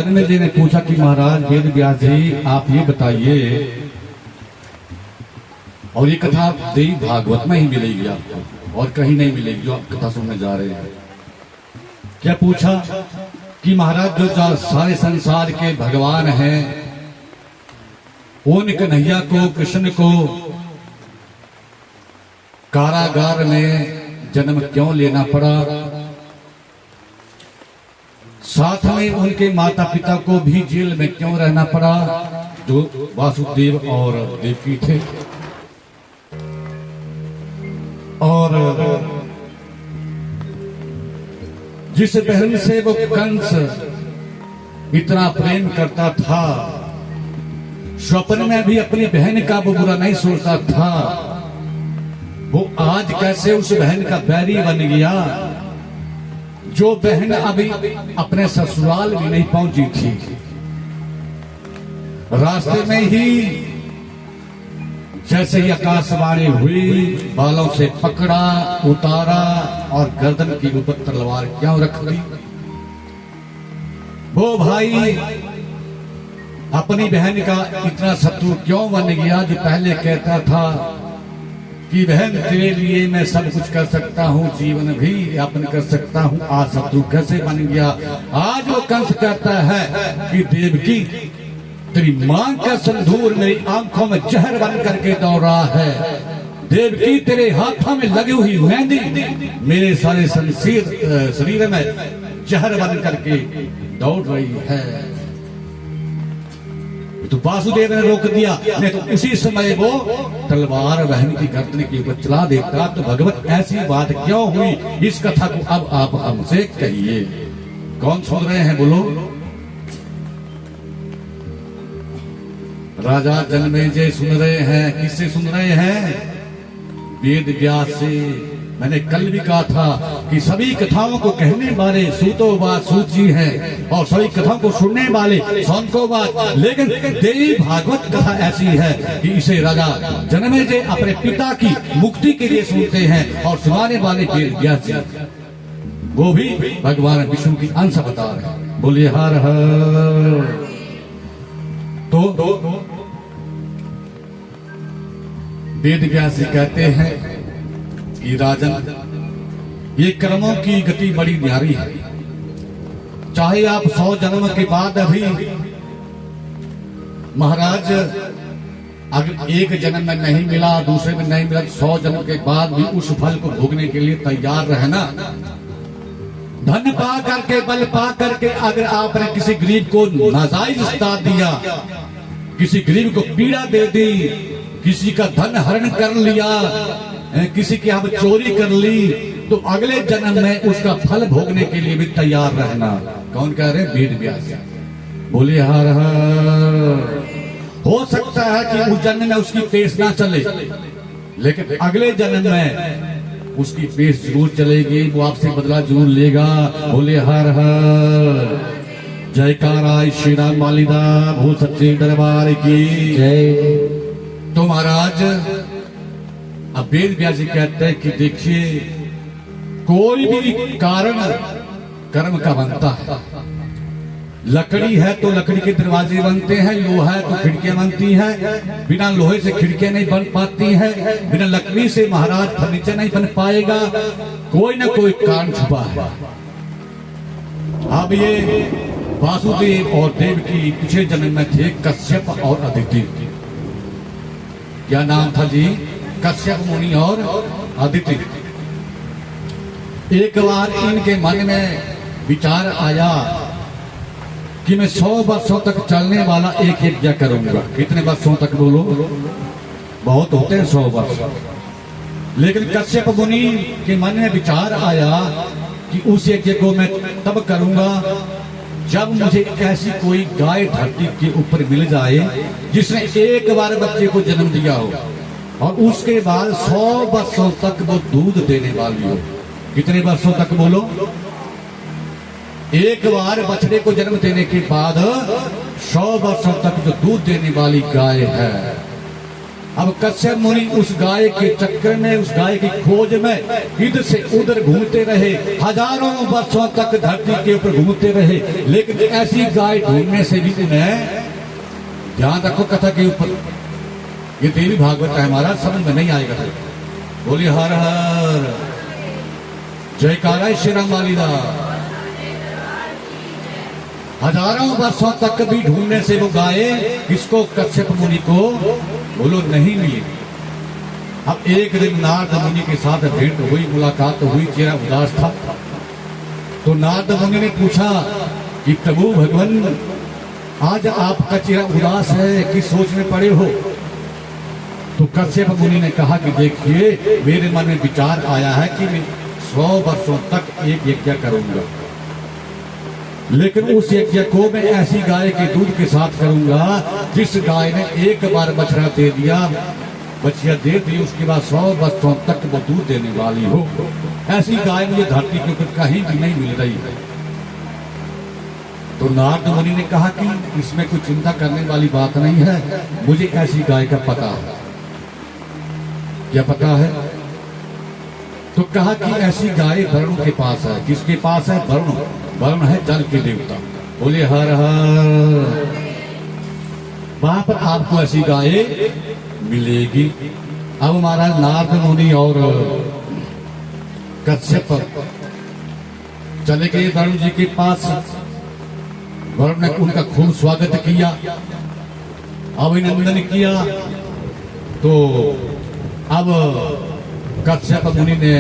जन्मेजय ने पूछा कि महाराज वेद व्यास जी आप ये बताइए, और ये कथा देवी भागवत में ही मिलेगी आपको और कहीं नहीं मिलेगी जो आप कथा सुनने जा रहे हैं। क्या पूछा कि महाराज जो सारे संसार के भगवान हैं उन कन्हैया को, कृष्ण को कारागार में जन्म क्यों लेना पड़ा, साथ में उनके माता पिता को भी जेल में क्यों रहना पड़ा जो वासुदेव और देवकी थे, और जिस बहन से वो कंस इतना प्रेम करता था, स्वप्न में भी अपनी बहन का वो बुरा नहीं सोचता था, वो आज कैसे उस बहन का बैरी बन गया जो बहन अभी अपने ससुराल भी नहीं पहुंची थी। रास्ते में ही जैसे ही आकाशवाणी हुई, बालों से पकड़ा, उतारा और गर्दन के ऊपर तलवार क्यों रख दी। वो भाई अपनी बहन का इतना शत्रु क्यों बन गया जो पहले कहता था कि बहन तेरे लिए मैं सब कुछ कर सकता हूँ, जीवन भी यापन कर सकता हूँ, आज शत्रु कैसे बन गया। आज वो कंस कहता है कि देवकी तेरी मां का संदूर मेरी आंखों में जहर बन करके दौड़ रहा है, देवकी तेरे हाथों में लगी हुई मेहंदी मेरे सारे शरीर में जहर बन करके दौड़ रही है। तो वासुदेव ने रोक दिया, नहीं तो उसी समय वो तलवार बहन की गर्दन के ऊपर चला देता। तो भगवत ऐसी बात क्यों हुई, इस कथा को अब आप हमसे कहिए। कौन सुन रहे हैं बोलो। राजा जन्मेजय सुन रहे हैं। किससे सुन रहे हैं? वेद व्यास से। मैंने कल भी कहा था कि सभी कथाओं को कहने वाले सूतोवाद सूत जी हैं और सभी कथाओं को सुनने वाले सौनकोवाद, लेकिन देवी भागवत कथा ऐसी है कि इसे राजा जन्मेजय अपने पिता की मुक्ति के लिए सुनते हैं और सुनाने वाले वेद व्यास जी वो भी भगवान विष्णु की अंश अवतार है। बोलिए हर हर। तो वेद व्यास जी कहते हैं कि राजन ये कर्मों की गति बड़ी न्यारी है। चाहे आप 100 जन्म के बाद अभी महाराज अगर एक जन्म में नहीं मिला, दूसरे में नहीं मिला, 100 जन्म के बाद भी उस फल को भोगने के लिए तैयार रहना। धन पा करके, बल पा करके अगर आपने किसी गरीब को नाजायज सता दिया, किसी गरीब को पीड़ा दे दी, किसी का धन हरण कर लिया, किसी की हम चोरी कर ली, तो अगले जन्म में उसका फल भोगने के लिए भी तैयार रहना। कौन कह रहे? वेद व्यास। बोलिए हर हर। हो सकता है कि उस जन्म में उसकी पेश ना चले, लेकिन अगले जन्म में उसकी पेश जरूर चलेगी, वो आपसे बदला जरूर लेगा। बोले हर हर। जयकारा श्री राम मालिदा भू सच्चे दरबार की जय। तो महाराज अब वेद व्यास जी कहते हैं कि देखिए कोई भी कारण कर्म का बनता है। लकड़ी है तो लकड़ी के दरवाजे बनते हैं, लोहा है तो खिड़कियां बनती हैं। बिना लोहे से खिड़कियां नहीं बन पाती हैं, बिना लकड़ी से महाराज फर्नीचर नहीं बन पाएगा। कोई ना कोई कारण छुपा है। अब ये वासुदेव और देवकी पिछले जन्म में थे कश्यप और अदिति। क्या नाम था जी? कश्यप मुनि और अदिति। एक बार इनके मन में विचार आया कि मैं 100 वर्षों तक चलने वाला एक यज्ञ करूंगा। कितने वर्षों तक बोलो? बहुत होते हैं 100 वर्ष। लेकिन कश्यप मुनि के मन में विचार आया कि उस यज्ञ को मैं तब करूंगा जब मुझे ऐसी कोई गाय धरती के ऊपर मिल जाए जिसने एक बार बच्चे को जन्म दिया हो और उसके बाद 100 वर्षों तक वो दूध देने वाली हो। कितने वर्षों तक बोलो? एक बार बछड़े को जन्म देने के बाद 100 वर्षों तक जो दूध देने वाली गाय है। अब कश्यप मुनि उस गाय के चक्कर में, उस गाय की खोज में इधर से उधर घूमते रहे, हजारों वर्षों तक धरती के ऊपर घूमते रहे, लेकिन ऐसी गाय ढूंढने से भी उन्हें, ध्यान रखो कथा के ऊपर, ये देवी भागवत है हमारा, समझ में नहीं आएगा। बोलिए हर हर, जयकारा श्री राम वालीदा। हजारों वर्षों तक भी ढूंढने से वो गाय किसको, कश्यप मुनि को बोलो नहीं मिली। अब एक दिन नारद मुनि के साथ भेंट हुई, मुलाकात हुई, चेहरा उदास था। तो नारद मुनि ने पूछा कि प्रभु भगवान, आज आपका चेहरा उदास है, किस सोच में पड़े हो? तो कश्यप मुनि ने कहा कि देखिए, मेरे मन में विचार आया है कि मैं 100 वर्षों तक एक यज्ञ करूंगा, लेकिन उस यज्ञ को मैं ऐसी गाय के दूध के साथ करूंगा जिस गाय ने एक बार बछड़ा दे दिया, बछिया दे दी, उसके बाद 100 वर्षों तक वो दूध देने वाली हो। ऐसी गाय मुझे धरती के ऊपर कहीं भी नहीं मिल रही है। तो नारद मुनि ने कहा कि इसमें कोई चिंता करने वाली बात नहीं है, मुझे ऐसी गाय का पता है। क्या पता है? तो कहा कि ऐसी गाय वरुण के पास है। किसके पास है? वरुण। वरुण है जल के देवता। बोले हर हर, वहां पर आपको ऐसी गाय मिलेगी। अब महाराज नारद मुनि और कश्यप चले गए वरुण जी के पास। वरुण ने उनका खूब स्वागत किया, अभिनंदन किया। तो अब कश्यप मुनि ने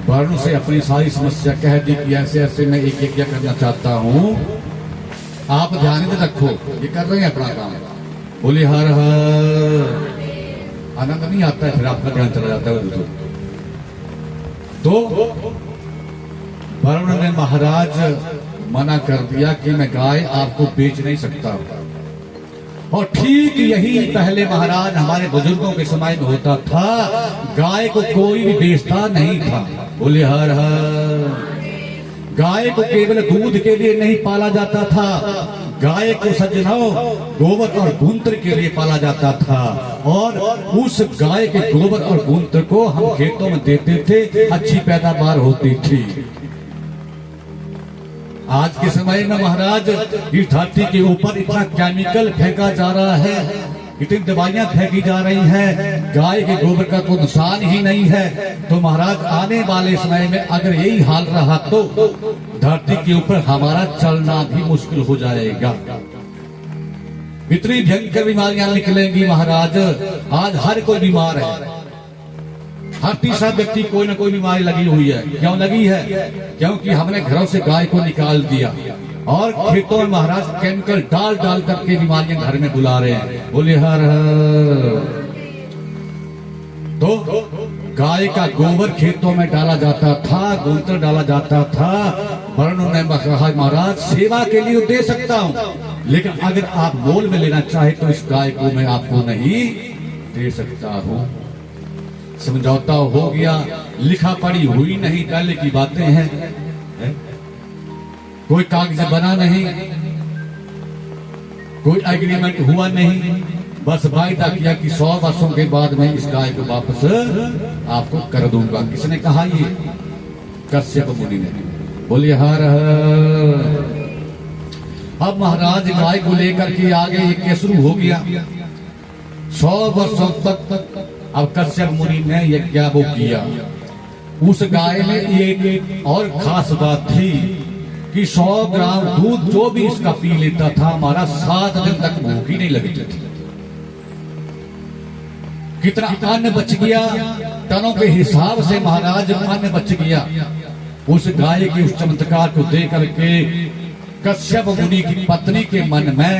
वरुण से अपनी सारी समस्या कह दी कि ऐसे ऐसे मैं एक यज्ञ करना चाहता हूँ, आप ध्यान में रखो, ये कर रहे हैं अपना काम। बोले हर हर, आनंद नहीं आता है, फिर आपका ध्यान चला जाता है। तो वरुण ने महाराज मना कर दिया कि मैं गाय आपको बेच नहीं सकता। और ठीक यही पहले महाराज हमारे बुजुर्गों के समय में होता था, गाय को कोई भी बेचता नहीं था। बोले हर हर, गाय को केवल दूध के लिए नहीं पाला जाता था, गाय को सज्जनों गोबर और गूंत्र के लिए पाला जाता था। और उस गाय के गोबर और गूंत्र को हम खेतों में देते थे, अच्छी पैदावार होती थी। आज के समय में महाराज इस धरती के ऊपर इतना केमिकल फेंका जा रहा है, इतनी दवाइयां फेंकी जा रही हैं, गाय के गोबर का कोई नुकसान ही नहीं है। तो महाराज आने वाले समय में अगर यही हाल रहा तो धरती के ऊपर हमारा चलना भी मुश्किल हो जाएगा। इतनी भयंकर बीमारियां निकलेंगी महाराज। आज हर कोई बीमार है, हर तीसरा व्यक्ति कोई ना कोई बीमारी लगी हुई है। क्यों लगी है? क्योंकि हमने घरों से गाय को निकाल दिया और खेतों में महाराज केमिकल डाल डाल करके बीमारियां घर में बुला रहे हैं। बोले हर हर। तो गाय का गोबर खेतों में डाला जाता था, गूंत्र डाला जाता था। वरुण ने कहा महाराज सेवा के लिए दे सकता हूँ, लेकिन अगर आप मोल में लेना चाहे तो इस गाय को मैं आपको नहीं दे सकता हूँ। समझौता हो गया, लिखा पढ़ी हुई नहीं, पहले की बातें हैं, कोई कागज बना नहीं, कोई एग्रीमेंट हुआ नहीं, बस वायदा किया कि 100 वर्षों के बाद मैं इस गाय को वापस आपको कर दूंगा। किसने कहा? ये कश्यप मुनि ने। बोलिए हर हर। अब महाराज गाय को लेकर के आगे यज्ञ शुरू हो गया। 100 वर्षों तक अब कश्यप मुनि ने यज्ञ वो किया। उस गाय में एक और खास बात थी कि 100 ग्राम दूध जो भी इसका पी लेता था, हमारा 7 दिन तक भूख ही नहीं लगती थी। कितना अन्न बच गया, टनों के हिसाब से महाराज अन्न बच गया। उस गाय के उस चमत्कार को देख करके कश्यप मुनि की पत्नी के मन में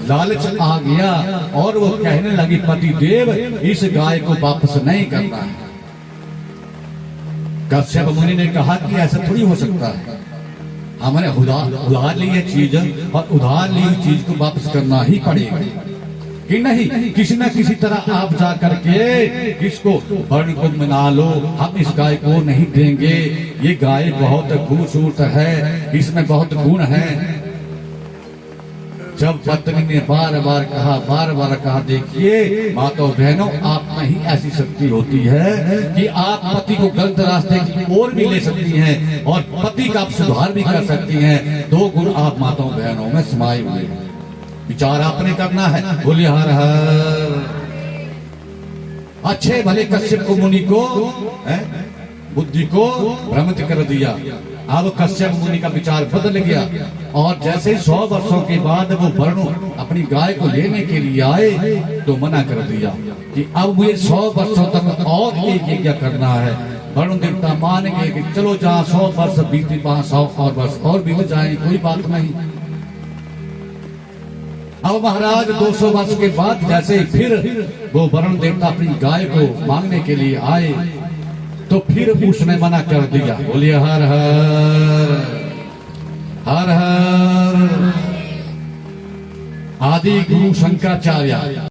लालच आ गया और वो कहने लगी, पति देव इस गाय को वापस नहीं करना है। कश्यप मुनि ने कहा कि ऐसा थोड़ी हो सकता है, हमने उधार ली है चीज और उधार ली हुई चीज को वापस करना ही पड़ेगा कि नहीं। किसी न किसी तरह आप जा करके इसको वरुण को मना लो, हम इस गाय को नहीं देंगे, ये गाय बहुत खूबसूरत है, इसमें बहुत गुण है। जब पत्नी ने बार बार कहा, देखिए माता बहनों, आप में ही ऐसी शक्ति होती है कि आप पति को गलत रास्ते की ओर भी ले सकती हैं और पति का आप सुधार भी कर सकती हैं। 2 गुण आप माताओं बहनों में समाये हुए हैं। विचार आपने करना है। बोलिए हर हर। अच्छे भले कश्यप को मुनि को बुद्धि को भ्रमित कर दिया। अब कश्यप मुनि का विचार बदल गया और जैसे 100 वर्षों के बाद वो वरुण अपनी गाय को लेने के लिए आए तो मना कर दिया कि अब मुझे 100 वर्षों तक और एक यज्ञ करना है। वरुण देवता मान गए कि चलो जहाँ 100 वर्ष बीते वहां 100 और वर्ष और बीत जाए, कोई बात नहीं। अब महाराज 200 वर्ष के बाद जैसे फिर वो वरुण देवता अपनी गाय को मांगने के लिए आए तो फिर उसने मना कर दिया। बोलिए हर हर। हर हर। आदि गुरु शंकराचार्य